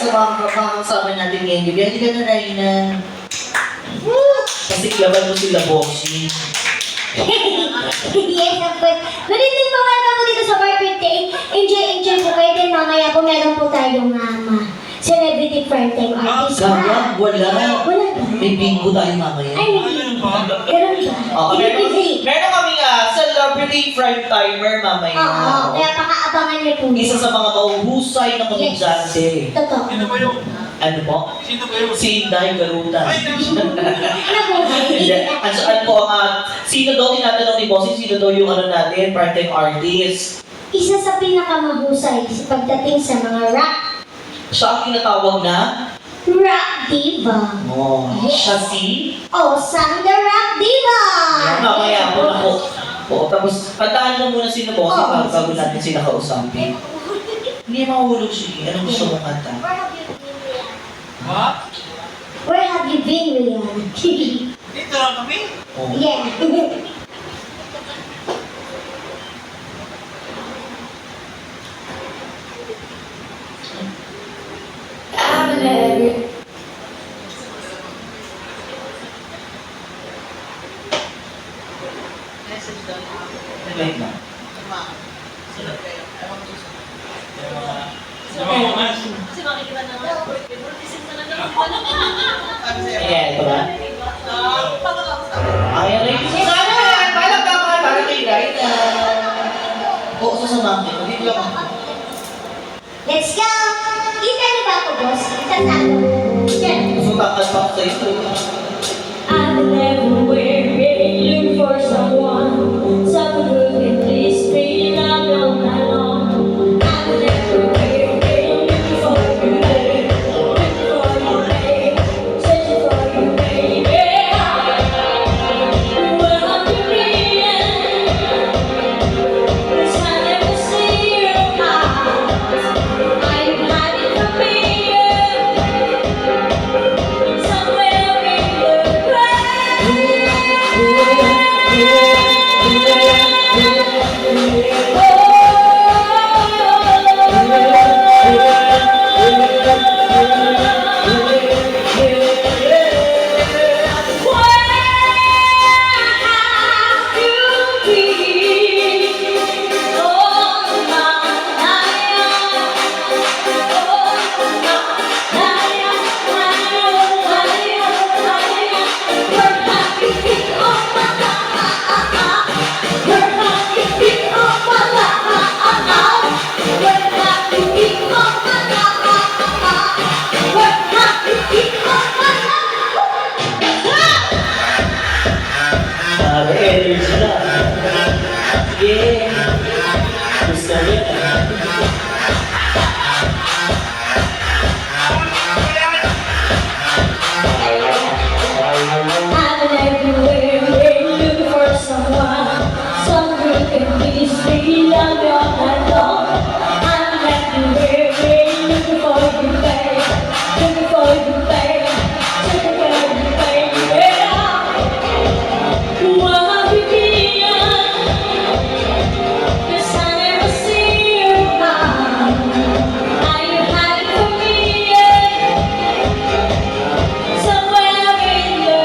sa mga kasama natin ngayon. Hindi ka na, Raina. Kasi klaban mo sila, Boxy. Yes, of course. Good evening po, welcome po dito sa Bar 28. Enjoy po kayo din mamaya po meron po tayong celebrity first time artist. Wala. Wala ba? May bingo tayo mamaya. Ay, ganun ba? Meron kami celebrity prime timer mamaya. Oo, kaya pakaabangan niyo po. Isa sa mga mahuhusay na komedyante. Totoo. Sino ba yun? Ano po? Sino ba yun? Si Inday Garuta. Ay, Hindi. Ano po ang sino daw tinatanong ni Bossy, sino daw yung natin, part-time artist? Isa sa pinakamahusay sa pagdating sa mga rock Siya ang tinatawag na? diva. Oh, siya si? Oh, Sandra Rock Diva! Mamaya po na po. Oo, tapos pagtaan mo muna sino Bossy bago natin sila kausapin. Hindi mahulog siya. Anong gusto mong kanta? Ha? Where have you been, William? Dito lang kami? Oh. Yeah. Wait lang. Kasi makikita naman, bultisin ka na naman. Ayan, ito ba? Ayan, rin. Sana! Parang tama, parang kay Raina. Oo, sasamahan ko. Dito lang ako. Let's go! Kita niyo ba ako, boss? Tatago. Yan. Gusto takas pa ako sa ito. I'm everywhere, looking for someone who can please me, not all night long. I'm everywhere, looking for you, babe. Looking for you, babe. Searching for you, baby. Where have you been? 'Cause I never see your eyes. Are you hiding from me? Somewhere in the Energy na. Yeah. Gusto rin. I'm everywhere, looking for someone who can please me, love me all night long. I'm everywhere, looking for you, babe, looking for you, babe, looking for you, babe. Where have you been? 'Cause I never see you now. Are you hiding from me? Somewhere in the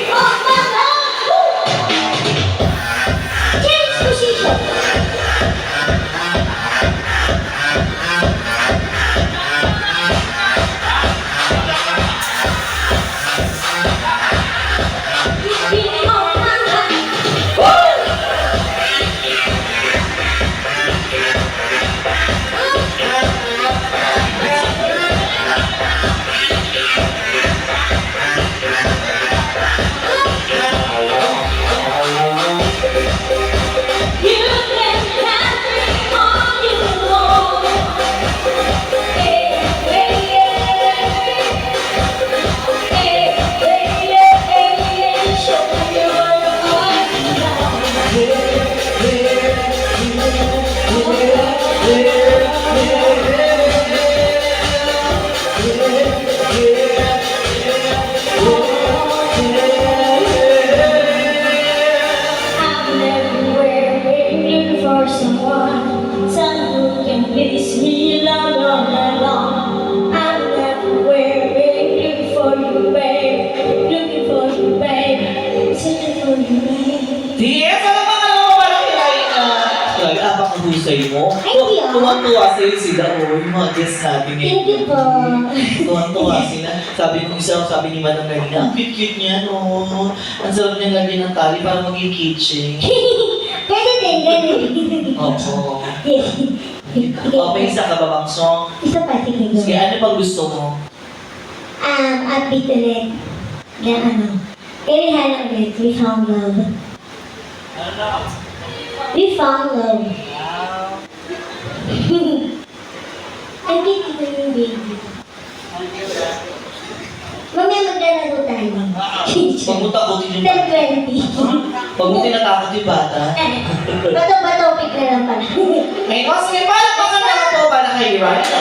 Oh, I'm everywhere, looking for someone who can please me long, all night long. I'm everywhere, looking for you, babe. Looking for you, babe. Searching for you, babe. Yes, alam mo parang kinain na. Talaga, abang ang husay mo. Thank you. Tuwang-tuwa sa'yo sila, oh, yung mga guests natin ngayon. Thank you po. Tuwang-tuwa sila. Sabi nung isa, sabi ni Manang kanina, ang cute-cute niya, no? Ang sarap niya lagyan ng tali para maging kitchen. Pwede din, ganun. Opo. Okay, isa ka ba bang song? Isa pa, sige. Sige, ano bang gusto mo? Upbeat ulit. Yan ano. Irihan ulit. We found love. We found love. Ang cute ko yung baby. Mamaya maglalaro tayo. Huwag mo takutin yung bata. 10-20. Huwag mo tinatakot yung bata. Bato-bato, pick na lang pala. Ay, o, sige, paano pa ka naman po para kay Ryan?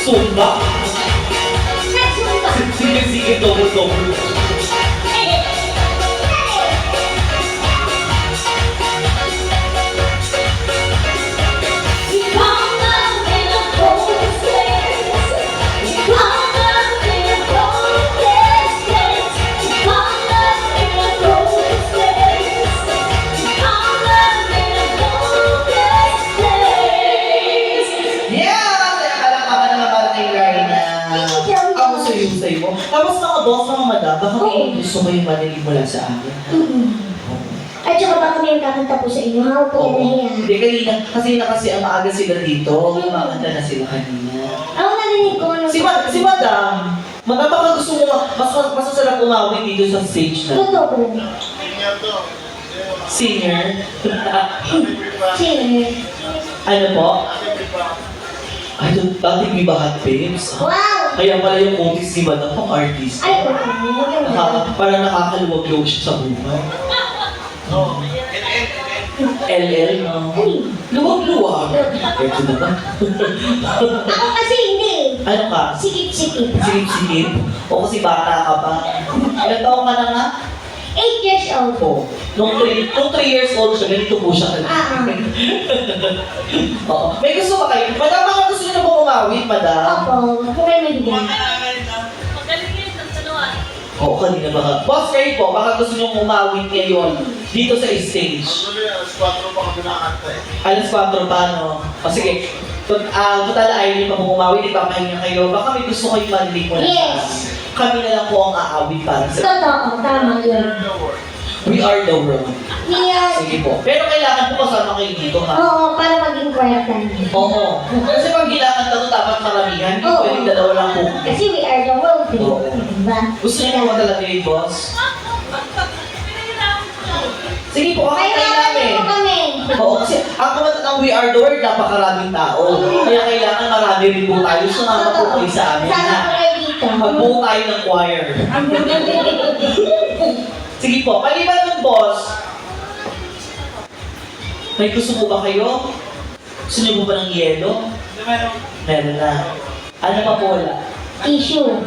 Sumba? Sige, sige, double. Sa'yo mo. Tapos mga boss, mga madam, baka may gusto ko yung manilig mula sa akin. At saka baka may kakanta po sa inyo. How po Oo. yan? Hindi, kanina, kasi ang maaga sila dito, kumakanta na sila kanina. Ako narinig ko ano. Si Madam, baka gusto mo, mas masasarap umawit dito sa stage na. Totoo. Singer. Singer. Ano po? Ay, dating Viva Hot Babes. Wow! Kaya pala yung kutis ni Madam pang artist. Ay, okay. Parang nakakaluwag-luwag siya sa buhay. LL, no? Luwag-luwag. Ito na ba? Ako kasi hindi. Ano ka? Sikip-sikip. Silip-silip? O kasi bata ka pa? Ilan taong ka na nga? 8 years old. Oo. Nung 3 years old siya, ganito po siya. Oo. May gusto ba kayo? Madam, baka gusto niyo na po umawit, madam? Opo, kung may mahigan. Oo, kanina baka. Boss, kayo po, baka gusto niyo umawit ngayon dito sa stage. Alas 4 pa, no? O sige, total ayaw niyo pa po umawit, ipapahinga kayo. Baka may gusto kayo marinig mo na. Yes. Kami na lang po ang aawit para sa... Totoo, tama yun. We are the world. Yes. Sige po. Pero kailangan po kasama kayo dito, ha? Oo, para maging kwertan. Oo. Kasi pag hinakanta to, dapat maramihan. Hindi Oo. pwedeng dalawa lang po. Kasi we are the world, Oo. diba? Gusto niyo po talaga yung boss? Sige po, May kakantay namin. po kami. Oo, kasi ang kumanta ng We Are the World, napakaraming tao. Kaya kailangan marami rin po tayo. Sumama po kayo sa amin, Sana ha? po kayo dito. Magbuo tayo ng choir. Sige po, maliban nun, boss. May gusto po ba kayo? Gusto niyo po ba ng yelo? Meron na. Ano pa po wala? Tissue.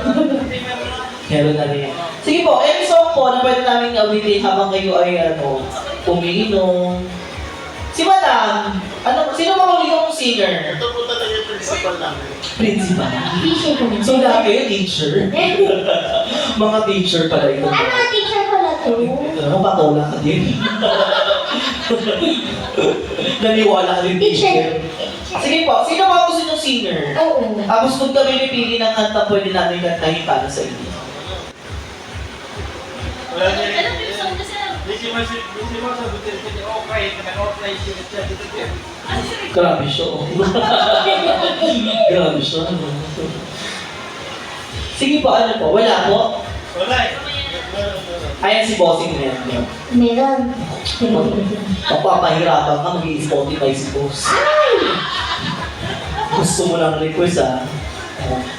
Meron na rin. Sige po, any song po na pwede namin awitin habang kayo ay umiinom. Si Madam, sino mga huli kong singer? Ito po talaga yung principal namin. Principal. Tissue ko. So lahat kayo teacher? Mga teacher pala ito. Ano ang teacher ko na to? Ito naman, patola ka din. Naniwala ka din teacher. Sige po, sino mga gusto niyong singer? Oo. Tapos kung kami pipili ng kanta, pwede namin kantahin para sa inyo. Wala niya. Hindi mo sabutin ko niya, okay, nag-offline siya dito. Grabe siya. Oh. Grabe siya. Sige po, ano po? Wala po? Wala eh. Ayan si Bossing Nervio. Meron. Papapahirapan ka, mag-i-Spotify si Boss. Ay! Gusto mo lang request, ah.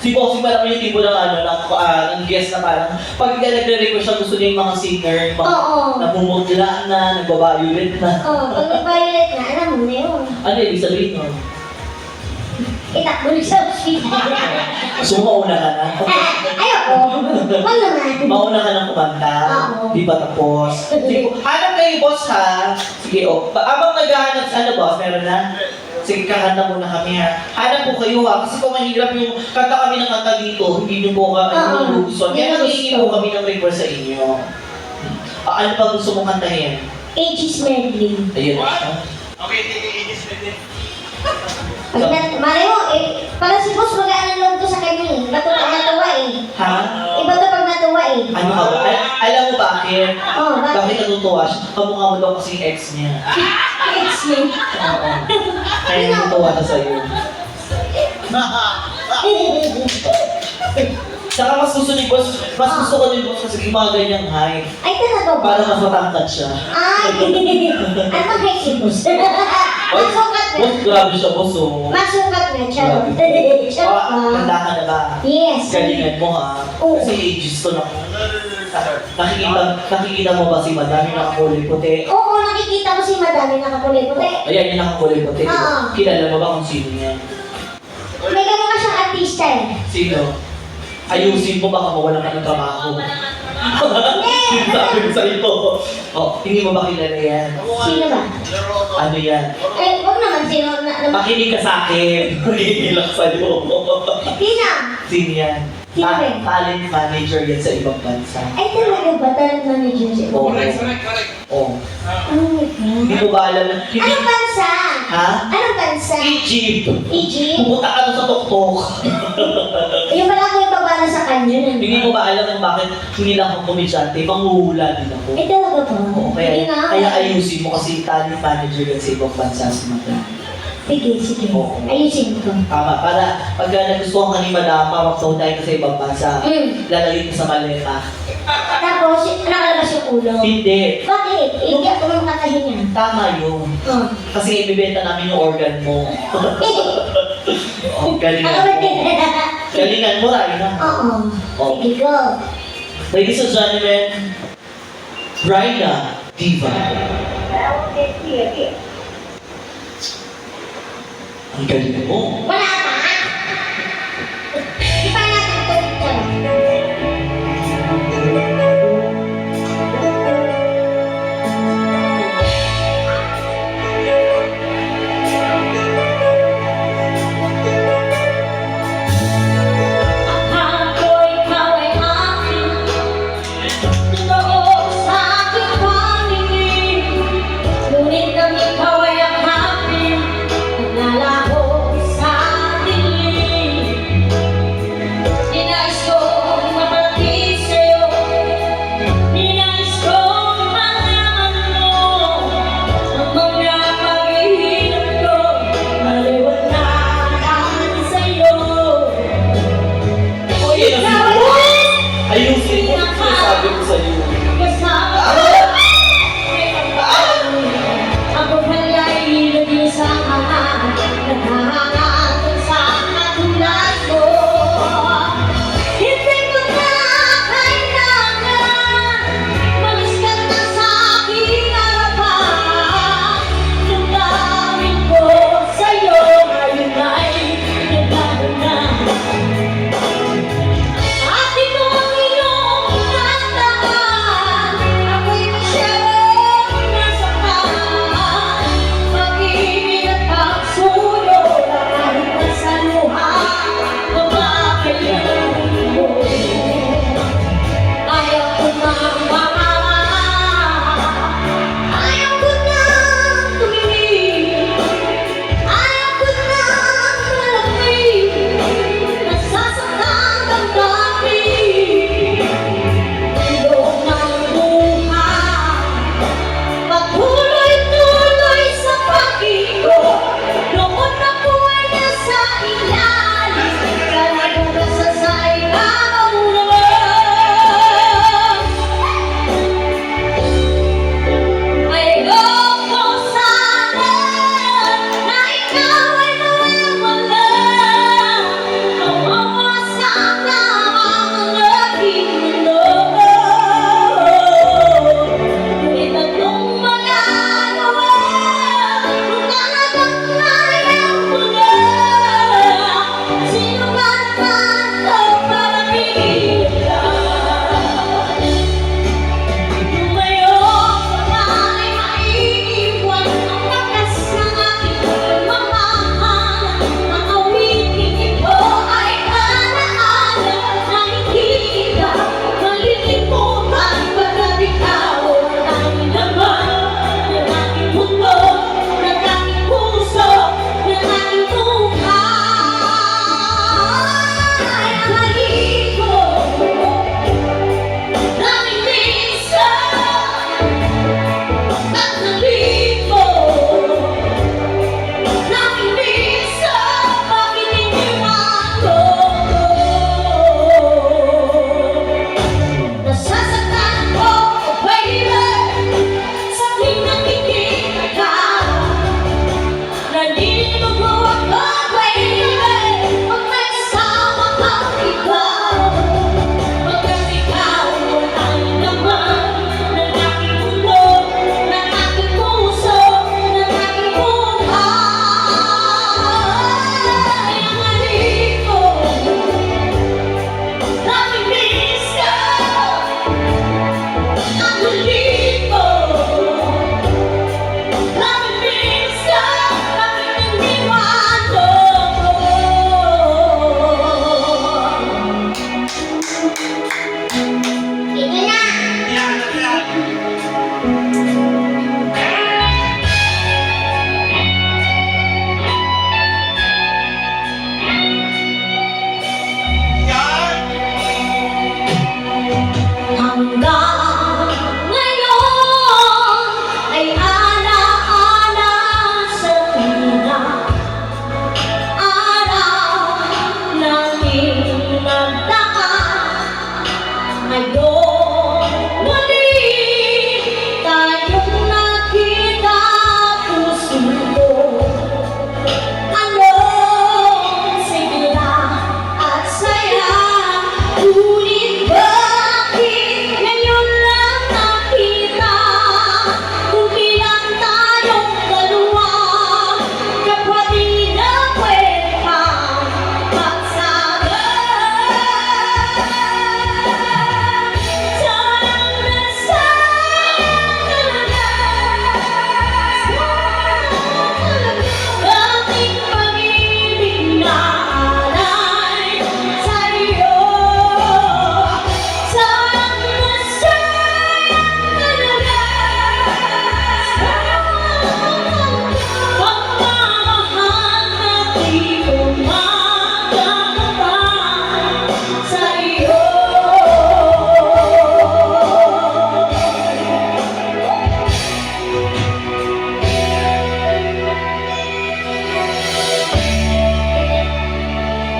Si Bossing parang yung tipo ng ng guest na parang pag nagre-request siya, gusto niya yung mga singer, yung mga Oo. namumutla na, nagbabayulit na. Oo, pag nag-violet na, alam mo na yun. Ano ibig sabihin nun? Itakbo na sa hospital. So, mauna ka na. Ayoko. Wag naman. Mauna ka ng kumanta. Oo. Di ba tapos? Sige, hanap kayo, boss, ha? Sige, abang naghahanap, boss, meron na? Sige, kakanta muna kami, ha? Hanap po kayo, ha? Kasi kung mahirap yung kanta kami ng kanta dito, hindi nyo po gusto. Kaya nangingi po kami ng request sa inyo. Ano pa gusto mong kantahin? Ages medley. Ayun. Okay, tigil-igis na din. Malay mo, para si boss mag-aanan lang ko sa kanya eh. Ba't pag natuwa eh? Ha? Iba to pag natuwa eh. Ano ka ba? Alam mo bakit? Oo, Bakit bakit? natutuwa siya? Kamukha mo daw kasi yung ex niya. It's me. Oo. Kaya natutuwa na sa'yo. Saka mas gusto ni boss, mas gusto ko ni boss kasi yung mga ganyang height. Ay, talaga ba? Para mas matangkad siya. Ay! Ano kay si boss? Masukat na. Boss, grabe siya, boss. Oh. Masukat na, charot. Grabe. Charot Ganda ba? ka na ba? Yes. Galingan mo, ha? Oo. Kasi ages to na. Nakikita mo ba si Madami nakakulay puti? Oo, nakikita ko si madami nakakulay puti. Ayan yung nakakulay puti. Oo. Kilala mo ba kung sino yan? May ganun ka siyang artista eh. Sino? Ayusin mo, baka mawalan ka ng trabaho. Sabi ko sa iyo. Oh, hindi mo ba kilala yan? Sino ba? Ano yan? Eh, wag naman sino na... Makinig ka sa akin. Magigilak sa'yo. Sino? Sino yan? Sino yan? Talent manager yan sa ibang bansa. Ay, talaga ba? Talent manager siya. Oo. Correct. Oh. Oh my Hindi God. mo ba alam? Hindi. Anong bansa? Ha? Anong bansa? Egypt. Egypt? Pupunta ka doon sa tuktok. Yung pala ko yung babala sa kanya na. Hindi mo ba alam kung bakit hindi lang ako komedyante, manghuhula din ako. Eh talaga po. Oo, Hindi kaya, nga. kaya ayusin mo kasi talent manager yan sa ibang bansa si Madam. Sige. Oo. Ayusin ko. Tama, para pag nagustuhan ka ni Madam, mawagtaw tayo ka sa ibang bansa, lalagay ka sa maleta. Tapos, nakalabas yung ulo. Hindi. Bakit? Hindi ako nang katahin niya. Tama yun. Oh. Kasi ibibenta namin yung organ mo. Oh, Ako galingan ba mo. Galingan mo, Raina. Oo. Oh. Sige go. Ladies and gentlemen, Raina Diva. Ang galing mo. Wala pa. Di pa natin ito dito. Ako'y ikaw ay aking totoo sa aking paningin. Ngunit nang ikaw ay akapin, nalalaho sa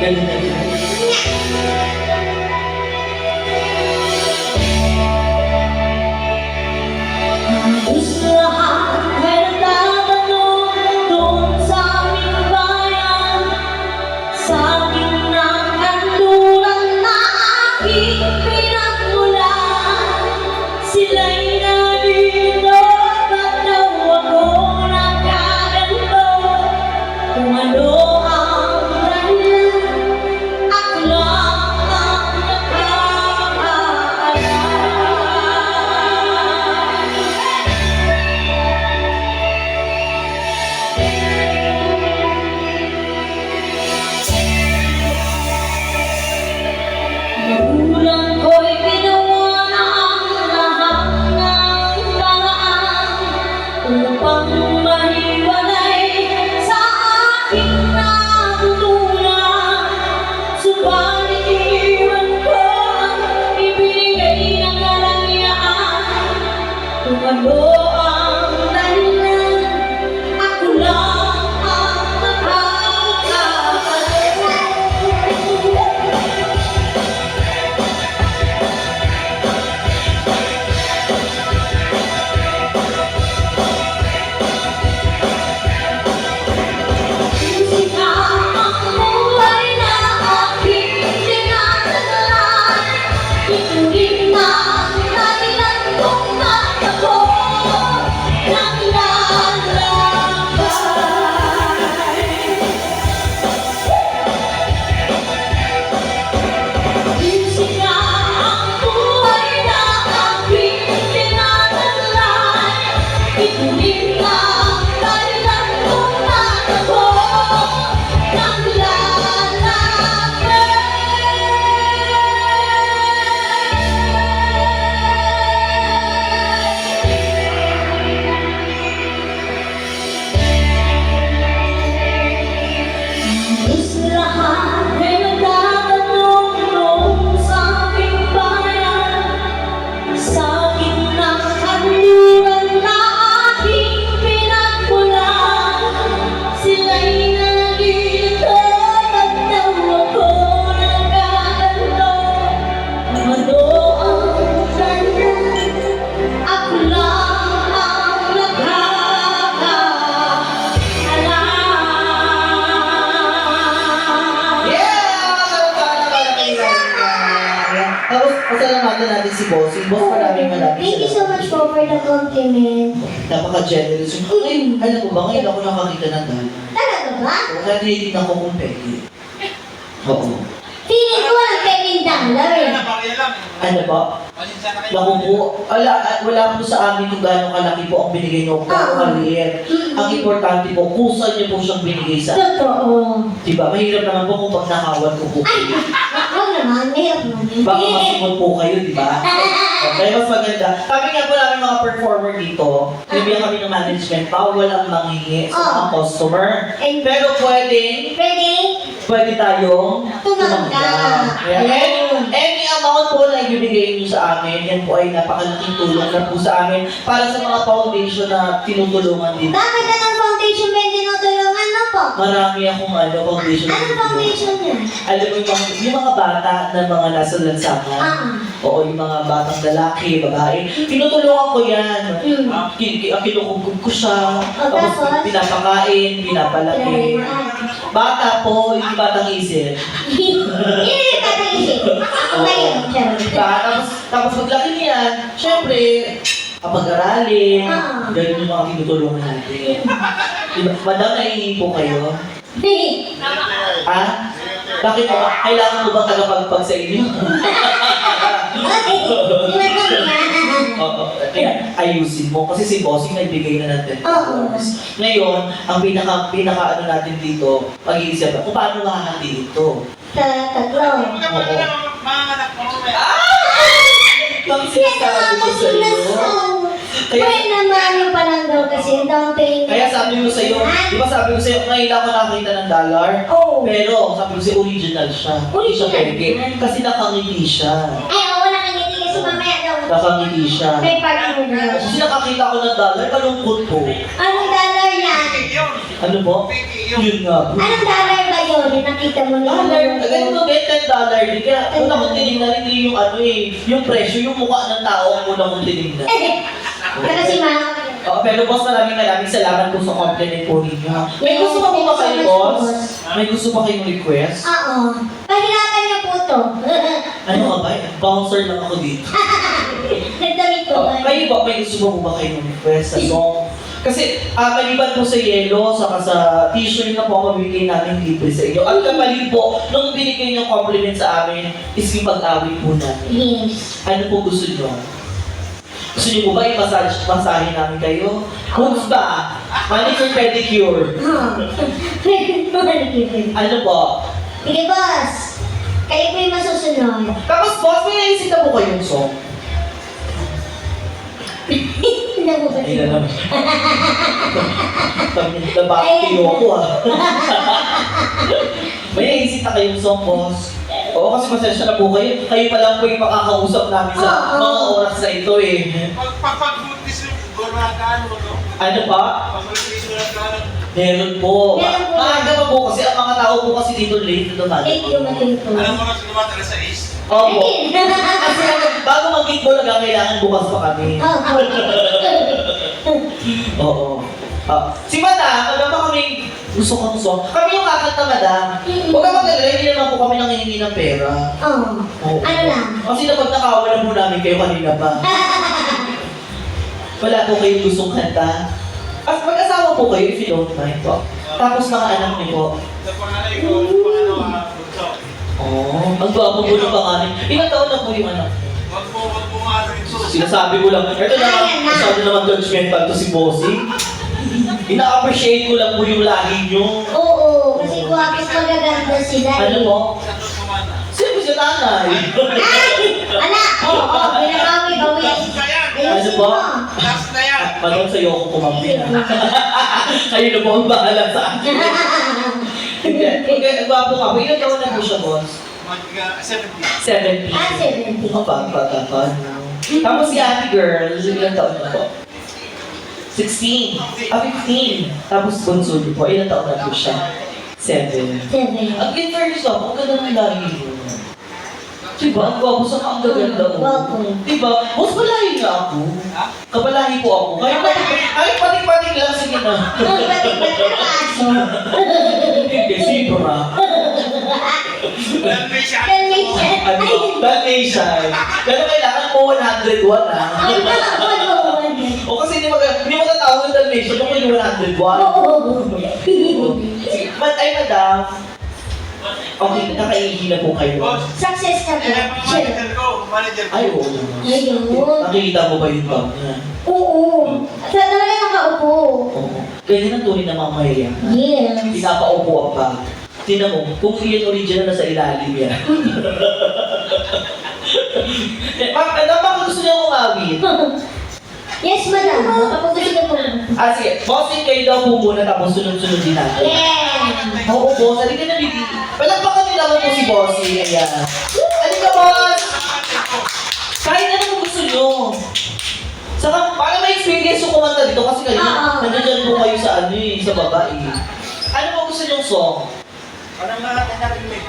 Ganun na yun. Halos lahat ay nagtatanong doon sa aming bayan, sa aking kanluran na aking pinagmulan. Sila'y nalito, ba't daw ako nagkaganto? Kung ano ang dahilan, ako lang ang nakakaalam. Magulang ko'y ginawa na ang lahat ng paraan upang mahiwalay sa aking natutunan. Subalit iwan ko ang ibinigay ng karangyaan. Kung ano ang dahilan, ako lang ang nakakaalam. Sika ang buhay na aking tinataglan. Ituloy na ang dahilan kung ba't ako naglalakbay. Sika ang buhay na aking tinataglan. Ituloy na ang dahilan kung ba't ako Halos lahat ay nagtatanong noon sa aming bayan, sa aking kanluran na aking pinagmulan. Sila'y nalilito, ba't daw ako nagkaganto? Kung ano ang dahilan, ako lang ang nakakaalam. Tapos, pasalamatan natin si Boss. Si Boss, maraming Thank you so much po for the compliment. Napaka-generous. Ay, alam mo ba, ngayon ako nakakita ng dahil. Talaga ba? Kaya tinitignan ko kung pwede. Oo. Feeling ko walang $10. Barya lang. Ano ba? Pasensya na kayo. Naku po, wala po sa amin kung gaano kalaki po ang binigay niyo, gaano kaliit. Ang importante po, kung saan niyo po siyang binigay sa Totoo. Diba? Mahirap naman po kung pag nakawan ko po. Ay, wag naman. Mahirap naman yun. Baka masimot po kayo, di ba? Okay, mas maganda. Kami nga po namin mga performer dito, bibigyan kami ng management, bawal ang mangingi sa mga customer. Pero pwede tayong Tumanggap. Any amount po na ibibigay niyo sa amin, yan po ay napakalaking tulong na po sa amin para sa mga foundation na tinutulungan dito. Bakit na ng foundation ba yung tinutulungan mo po? Marami akong foundation na Anong tinutulungan. foundation niya? Alam mo yung mga bata na mga nasa lansangan. Oo, yung mga batang lalaki, babae. Tinutulungan ko yan. Kinukugkog ko siya. Tapos pinapakain, pinapalaki. Bata po, yung batang isip. Hindi yung kataisip. Ako ba yun? Tapos paglaki niyan, syempre, kapag-aralin, ganun yung mga tinutulungan natin. Diba? Madam, naiingi po kayo? Ha? Bakit po? Kailangan mo ba tagapagpag sa inyo? Oo. Kaya ayusin mo. Kasi si Bossing nagbigay na ng $10. Ngayon, ang pinaka ano natin dito, pag-iisip na, kung paano makakati ito? Tatlo. Mga anak mo. Ang sinasabi ko sa iyo. Pwede naman yung palanggaw kasi yung down payment. Kaya sabi ko sa iyo, di ba sabi ko sa iyo, ngayon ako nakakita ng $1? Oo. Pero sabi ko sa iyo, original siya. Hindi siya peke. Kasi nakangiti siya. Ay, oo, nakangiti kasi mamaya daw. Nakangiti siya. May partner daw. Kasi nakakita ko ng $1, kalungkot po. Anong dollar yan? Ano po? Piki Yun nga po. Anong dollar ba yun? Yung nakita mo nito? Dollar, ganito bet $10. Kaya una kong tinignan, hindi yung ano eh, yung presyo, yung mukha ng tao ang una kong tinignan. Kasi Pero boss, maraming salamat po sa compliment po ninyo. Ha? May gusto pa po ba kayo, boss? May gusto pa kayong request? Oo. Pahirapan niyo po to. Ano ka ba? Bouncer lang ako dito. Nagdamit ko ba? Kayo ba, may gusto pa po ba kayong request sa song? Kasi maliban po sa yelo, saka sa t-shirt na po mabibigay namin libre sa inyo. At kapalit po, nung binigay niyo compliment sa amin, is yung pag-awit po namin. Yes. Ano po gusto niyo? Gusto niyo po ba i-massage namin kayo? Hooks ba? Manicure, pedicure? Ano po? Sige, boss. Kayo po yung masusunod. Tapos boss, may naisip na po kayong song? Nagubat Ay na naman. Nabaktiyo ako May naisip na kayong song, boss? Oo, kasi masensya na po kayo. Kayo pa lang po yung makakausap namin sa mga oras na ito eh. Pag-buntis yung gulagaan mo, no? Ano pa? Pag-buntis yung gulagaan. Meron po. Meron po. Maaga pa po kasi ang mga tao po kasi dito late na Thank you, dumating. Matin po. Alam mo na sa tumatala sa is? Opo. Kasi bago mag-gig po, kailangan bukas pa kami. Oo. Si Madam, alam mo kami gusto kong song. Kami yung kakanta, Madam. Huwag ka mag-alala, hindi naman po kami nangihingi ng pera. Oo. Oo. Ano lang? Kasi napagtakawalan po namin kayo kanina pa. Wala po kayong gustong kanta. At mag-asawa po kayo if you don't mind po. Tapos mga anak niyo po. Sa panganay ko, yung pangalawa, bunso. Oh, ang gwapo po ng pangalan. Ilang taon na po yung anak? Wag mo ano yung sus. Sinasabi ko lang, ito naman, masyado naman judgmental to si Bossing. Ina-appreciate ko lang po yung lahi nyo. Oo, kasi guwapos magaganda sila. Ano po? Sa tusumana. Sino si nanay? Ay! Anak! Oo, binabawi-bawi. Ano po? Last na yan. Madam, sa'yo ako kumampi. Kayo na po ang bahala sa akin. Hindi. Okay, gwapo ka. Ilang taon na po siya, boss? Mag 70. 70. 70. Ang bata. Tapos si ate girl, ilang taon na po? 16. 15. Tapos bunso niyo po, ilang taon na po siya? 7. 7. Ang in-fairness ako, ang ganda ng lahi mo. Diba? Ang gwapo sa ang gaganda mo. Gwapo. Diba? Mas malahi nga ako. Kapalahi po ako. Kahit pating-pating lang, sige na. Batik-batik ang aso. Hindi, Sibra. Dalmatian. Dalmatian. Ano? Dalmatian. Pero kailangan mo 101 ah. O kasi hindi matatawag ng Dalmatian kung may 101. Ay, madam. Okay, nakaihi na po kayo. Boss. Success ka Eh, po. manager ko. Manager ko. Ay, oo naman. Ayun. Nakikita mo ba yung bag niya? Oo. Sa talaga nakaupo. Oo. Ganyan ang tunay na mamaya. Yes. Pinapaupo ang bag. Tingnan mo, kung yun original na sa ilalim yan. Ano ba gusto niyo umawit? Yes, madam. Kapag gusto niyo po. Sige, bossing kayo daw po muna tapos sunod-sunod din natin. Yeah. Oo, boss. Halika na, baby. Palakpakan nyo naman po si bossing. Ayan. Halika, boss. Kahit ano gusto nyo. Saka, para may experience yung kumanta dito kasi kayo, nandiyan po kayo sa ano eh, sa babae. Ano po gusto nyong song? Parang lahat na narinig.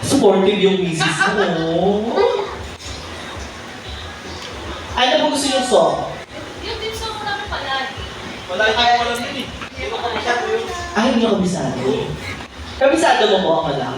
Supportive yung misis mo. Ano po gusto nyong song? Yung team song mo namin palagi. Wala yung wala din eh. Hindi ko kabisado yun. Ay, hindi nyo kabisado. Kabisado mo po ako lang.